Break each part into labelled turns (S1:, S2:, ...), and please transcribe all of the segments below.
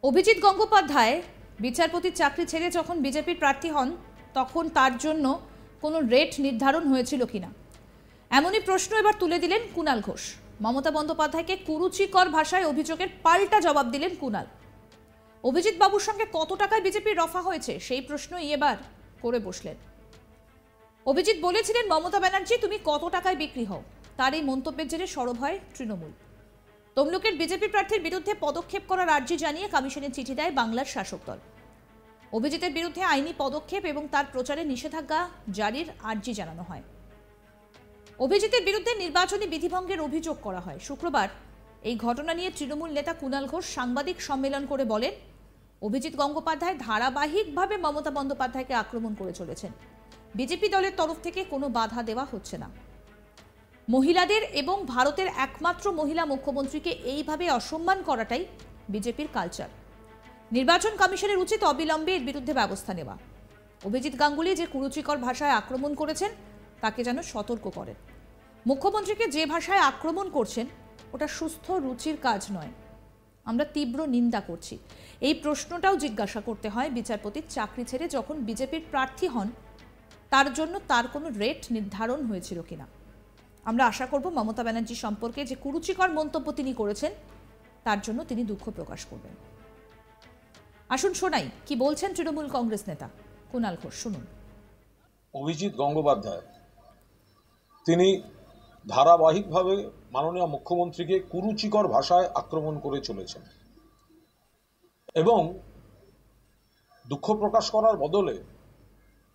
S1: অভিজিৎ গঙ্গোপাধ্যায় বিচারপতির চাকরি ছেড়ে যখন বিজেপির প্রার্থী হন তখন তার জন্য কোনো রেট নির্ধারণ হয়েছিল কিনা এমনই প্রশ্ন এবার তুলে দিলেন কুণাল ঘোষ। মমতা বন্দ্যোপাধ্যায়কে কুরুচিকর ভাষায় অভিযোগের পাল্টা জবাব দিলেন কুণাল। অভিজিৎ বাবুর সঙ্গে কত টাকায় বিজেপির রফা হয়েছে সেই প্রশ্নই এবার করে বসলেন। অভিজিৎ বলেছিলেন, মমতা ব্যানার্জি তুমি কত টাকায় বিক্রি হও। তার এই মন্তব্যের জেরে সরব হয় তৃণমূল। তমলুকের বিজেপি প্রার্থীর বিরুদ্ধে পদক্ষেপ করার আর্জি জানিয়ে কমিশনে চিঠি দেয় বাংলার শাসক দল। অভিজিতের বিরুদ্ধে আইনি পদক্ষেপ এবং তার প্রচারে নিষেধাজ্ঞা জারির আর্জি জানানো হয়। অভিজিতের বিরুদ্ধে নির্বাচনী বিধিভঙ্গের অভিযোগ করা হয়। শুক্রবার এই ঘটনা নিয়ে তৃণমূল নেতা কুণাল ঘোষ সাংবাদিক সম্মেলন করে বলেন, অভিজিৎ গঙ্গোপাধ্যায় ধারাবাহিকভাবে মমতা বন্দ্যোপাধ্যায়কে আক্রমণ করে চলেছেন। বিজেপি দলের তরফ থেকে কোনো বাধা দেওয়া হচ্ছে না। মহিলাদের এবং ভারতের একমাত্র মহিলা মুখ্যমন্ত্রীকে এইভাবে অসম্মান করাটাই বিজেপির কালচার। নির্বাচন কমিশনের উচিত অবিলম্বে এর বিরুদ্ধে ব্যবস্থা নেওয়া। অভিজিৎ গাঙ্গুলি যে কুরুচিকর ভাষায় আক্রমণ করেছেন তাকে যেন সতর্ক করেন। মুখ্যমন্ত্রীকে যে ভাষায় আক্রমণ করছেন ওটা সুস্থ রুচির কাজ নয়। আমরা তীব্র নিন্দা করছি। এই প্রশ্নটাও জিজ্ঞাসা করতে হয় বিচারপতির চাকরি ছেড়ে যখন বিজেপির প্রার্থী হন তার জন্য তার কোনো রেট নির্ধারণ হয়েছিল কিনা। আমরা আশা করব মমতা ব্যানার্জি সম্পর্কে যে কুরুচিকর মন্তব্য তিনি করেছেন তার জন্য তিনি দুঃখ প্রকাশ করবেন। আসুন শোনাই কি বলছেন তৃণমূল কংগ্রেস নেতা কুণাল ঘোষ, শুনুন।
S2: অভিজিৎ গঙ্গোপাধ্যায় তিনি ধারাবাহিকভাবে মাননীয় মুখ্যমন্ত্রীকে কুরুচিকর ভাষায় আক্রমণ করে চলেছেন এবং দুঃখ প্রকাশ করার বদলে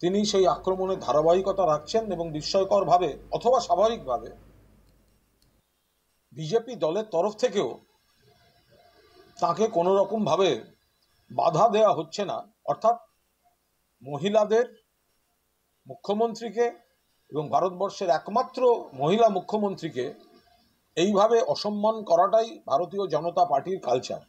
S2: তিনি সেই আক্রমণের ধারাবাহিকতা রাখছেন এবং বিস্ময়করভাবে অথবা স্বাভাবিকভাবে বিজেপি দলের তরফ থেকেও তাকে কোনো রকমভাবে বাধা দেওয়া হচ্ছে না। অর্থাৎ মহিলাদের মুখ্যমন্ত্রীকে এবং ভারতবর্ষের একমাত্র মহিলা মুখ্যমন্ত্রীকে এইভাবে অসম্মান করাটাই ভারতীয় জনতা পার্টির কালচার।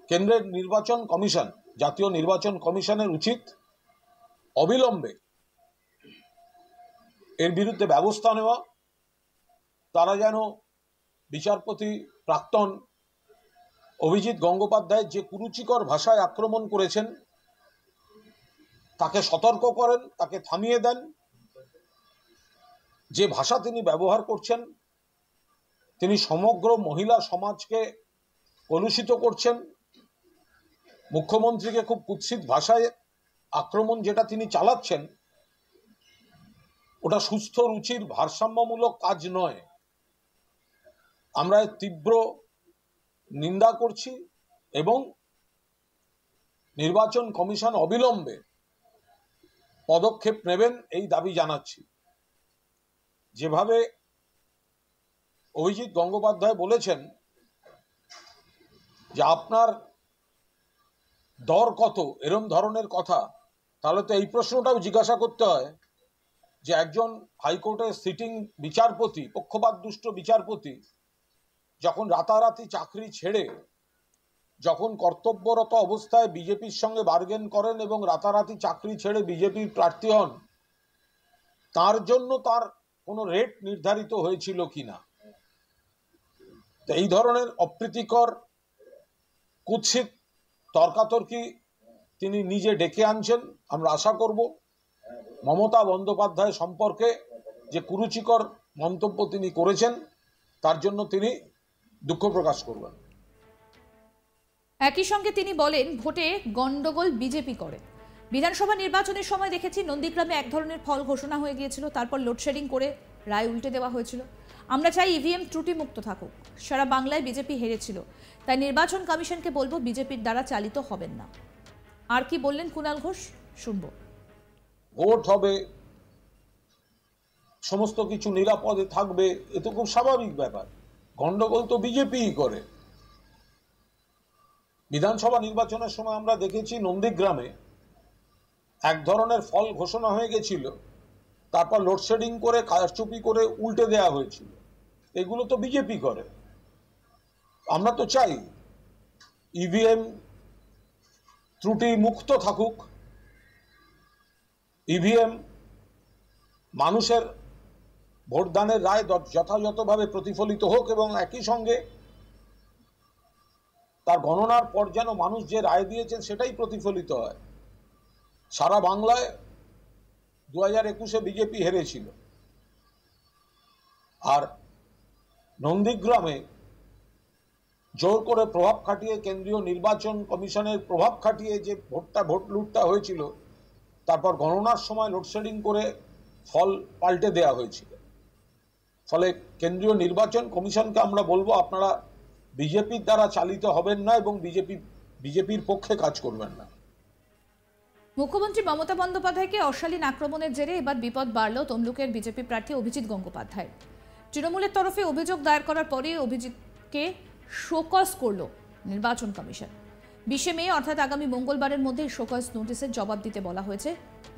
S2: কেন্দ্রের নির্বাচন কমিশন, জাতীয় নির্বাচন কমিশনের উচিত অবিলম্বে এর বিরুদ্ধে ব্যবস্থা নেওয়া। তারা যেন বিচারপতি প্রাক্তন অভিজিৎ গঙ্গোপাধ্যায় যে কুরুচিকর ভাষায় আক্রমণ করেছেন তাকে সতর্ক করেন, তাকে থামিয়ে দেন। যে ভাষা তিনি ব্যবহার করছেন, তিনি সমগ্র মহিলা সমাজকে কলুষিত করছেন। মুখ্যমন্ত্রীকে খুব কুৎসিত ভাষায় আক্রমণ যেটা তিনি চালাচ্ছেন ওটা সুস্থ রুচির ভারসাম্যমূলক কাজ নয়। আমরা এর তীব্র নিন্দা করছি এবং নির্বাচন কমিশন অবিলম্বে পদক্ষেপ নেবেন এই দাবি জানাচ্ছি। যেভাবে অভিজিৎ গঙ্গোপাধ্যায় বলেছেন যে আপনার দর কত, এরম ধরনের কথা, তাহলে তো এই প্রশ্নটাও জিজ্ঞাসা করতে হয় যে একজন হাইকোর্টের সিটিং বিচারপতি, পক্ষপাত দুষ্ট বিচারপতি যখন রাতারাতি চাকরি ছেড়ে, যখন কর্তব্যরত অবস্থায় বিজেপির সঙ্গে বার্গেন করেন এবং রাতারাতি চাকরি ছেড়ে বিজেপির প্রার্থী হন, তার জন্য তার কোনো রেট নির্ধারিত হয়েছিল কিনা। এই ধরনের অপ্রীতিকর কুৎসিত তর্কাতর্কি তিনি নিজে ডেকে আনছেন। আমরা আশা করব মমতা বন্দ্যোপাধ্যায় সম্পর্কে যে কুরুচিকর মন্তব্য তিনি করেছেন তার জন্য তিনি দুঃখ প্রকাশ করবেন।
S1: একই সঙ্গে তিনি বলেন, ভোটে গন্ডগোল বিজেপি করে। বিধানসভা নির্বাচনের সময় দেখেছি নন্দীগ্রামে এক ধরনের ফল ঘোষণা হয়ে গিয়েছিল, তারপর লোডশেডিং করে রায় উল্টে দেওয়া হয়েছিল। আমরা চাই ইভিএম ত্রুটিমুক্ত থাকুক। সারা বাংলায় বিজেপি হেরেছিল, তাই নির্বাচন কমিশনকে বলবো বিজেপির দ্বারা চালিত হবেন না। আর কি বললেন কুণাল ঘোষ, শুনবো।
S2: ভোট হবে, সমস্ত কিছু নিরাপদে থাকবে, এ তো খুব স্বাভাবিক ব্যাপার। গন্ডগোল তো বিজেপিই করে। বিধানসভা নির্বাচনের সময় আমরা দেখেছি নন্দীগ্রামে এক ধরনের ফল ঘোষণা হয়ে গেছিল, তারপর লোডশেডিং করে কারচুপি করে উল্টে দেওয়া হয়েছিল। এগুলো তো বিজেপি করে। আমরা তো চাই ইভিএম ত্রুটি মুক্ত থাকুক, ইভিএম মানুষের ভোটদানের রায় যথাযথভাবে প্রতিফলিত হোক এবং একই সঙ্গে তার গণনার পর যেন মানুষ যে রায় দিয়েছেন সেটাই প্রতিফলিত হয়। সারা বাংলায় 2021-এ বিজেপি হেরেছিল, আর নন্দীগ্রামে জোর করে প্রভাব খাটিয়ে কেন্দ্রীয় নির্বাচন কমিশনের প্রভাব খাটিয়ে যে ভোট লুটটা হয়েছিল, তারপর গণনার সময় লোডশেডিং করে ফল পাল্টে দেয়া হয়েছিল। ফলে কেন্দ্রীয় নির্বাচন কমিশনকে আমরা বলবো, আপনারা বিজেপির দ্বারা চালিত হবেন না এবং বিজেপির পক্ষে কাজ করবেন না।
S1: মুখ্যমন্ত্রী মমতা বন্দ্যোপাধ্যায়কে অশালীন আক্রমণের জেরে এবার বিপদ বাড়ল তমলুকের বিজেপি প্রার্থী অভিজিৎ গঙ্গোপাধ্যায়। তৃণমূলের তরফে অভিযোগ দায়ের করার পরে অভিজিৎকে শোকজ করল নির্বাচন কমিশন। 20 মে অর্থাৎ আগামী মঙ্গলবারের মধ্যে শোকজ নোটিশের জবাব দিতে বলা হয়েছে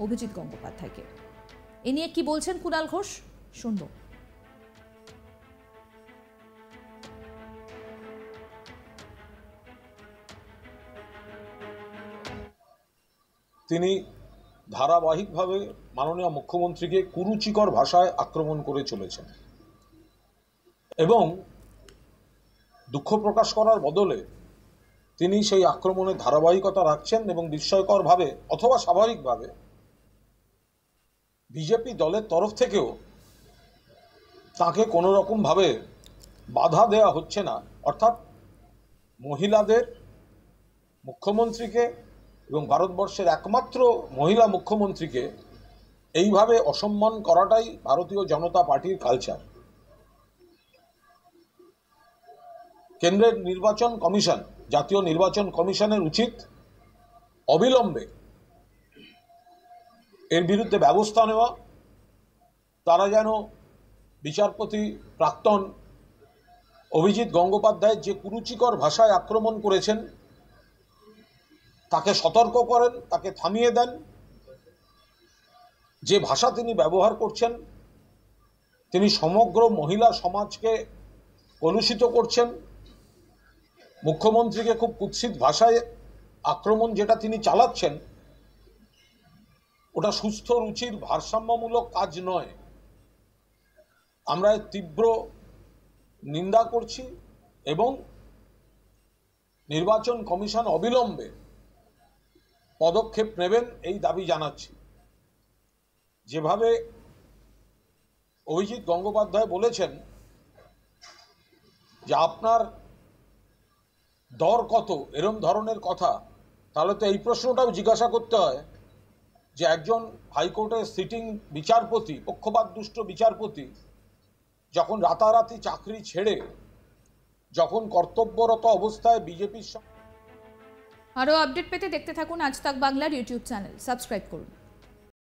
S1: অভিজিৎ গঙ্গোপাধ্যায়কে। এ নিয়ে কি বলছেন কুণাল ঘোষ, শুনব।
S2: তিনি ধারাবাহিকভাবে মাননীয় মুখ্যমন্ত্রীকে কুরুচিকর ভাষায় আক্রমণ করে চলেছেন এবং দুঃখ প্রকাশ করার বদলে তিনি সেই আক্রমণের ধারাবাহিকতা রাখছেন এবং বিস্ময়করভাবে অথবা স্বাভাবিকভাবে বিজেপি দলের তরফ থেকেও তাকে কোনো রকমভাবে বাধা দেওয়া হচ্ছে না। অর্থাৎ মহিলাদের মুখ্যমন্ত্রীকে এবং ভারতবর্ষের একমাত্র মহিলা মুখ্যমন্ত্রীকে এইভাবে অসম্মান করাটাই ভারতীয় জনতা পার্টির কালচার। কেন্দ্রের নির্বাচন কমিশন, জাতীয় নির্বাচন কমিশনের উচিত অবিলম্বে এর বিরুদ্ধে ব্যবস্থা নেওয়া। তারা যেন বিচারপতি প্রাক্তন অভিজিৎ গঙ্গোপাধ্যায়ের যে কুরুচিকর ভাষায় আক্রমণ করেছেন তাকে সতর্ক করেন, তাকে থামিয়ে দেন। যে ভাষা তিনি ব্যবহার করছেন, তিনি সমগ্র মহিলা সমাজকে কলুষিত করছেন। মুখ্যমন্ত্রীকে খুব কুৎসিত ভাষায় আক্রমণ যেটা তিনি চালাচ্ছেন, ওটা সুস্থ রুচির ভারসাম্যমূলক কাজ নয়। আমরা এর তীব্র নিন্দা করছি এবং নির্বাচন কমিশন অবিলম্বে পদক্ষেপ নেবেন এই দাবি জানাচ্ছি। যেভাবে অভিজিৎ গঙ্গোপাধ্যায় বলেছেন যে আপনার দর কত, এরম ধরনের কথা, তাহলে তো এই প্রশ্নটাও জিজ্ঞাসা করতে হয় যে একজন হাইকোর্টের সিটিং বিচারপতি, পক্ষপাত দুষ্ট বিচারপতি, যখন রাতারাতি চাকরি ছেড়ে যখন কর্তব্যরত অবস্থায় বিজেপির
S1: আরও আপডেট পেতে দেখতে থাকুন আজ তাক বাংলার ইউটিউব চ্যানেল, সাবস্ক্রাইব করুন।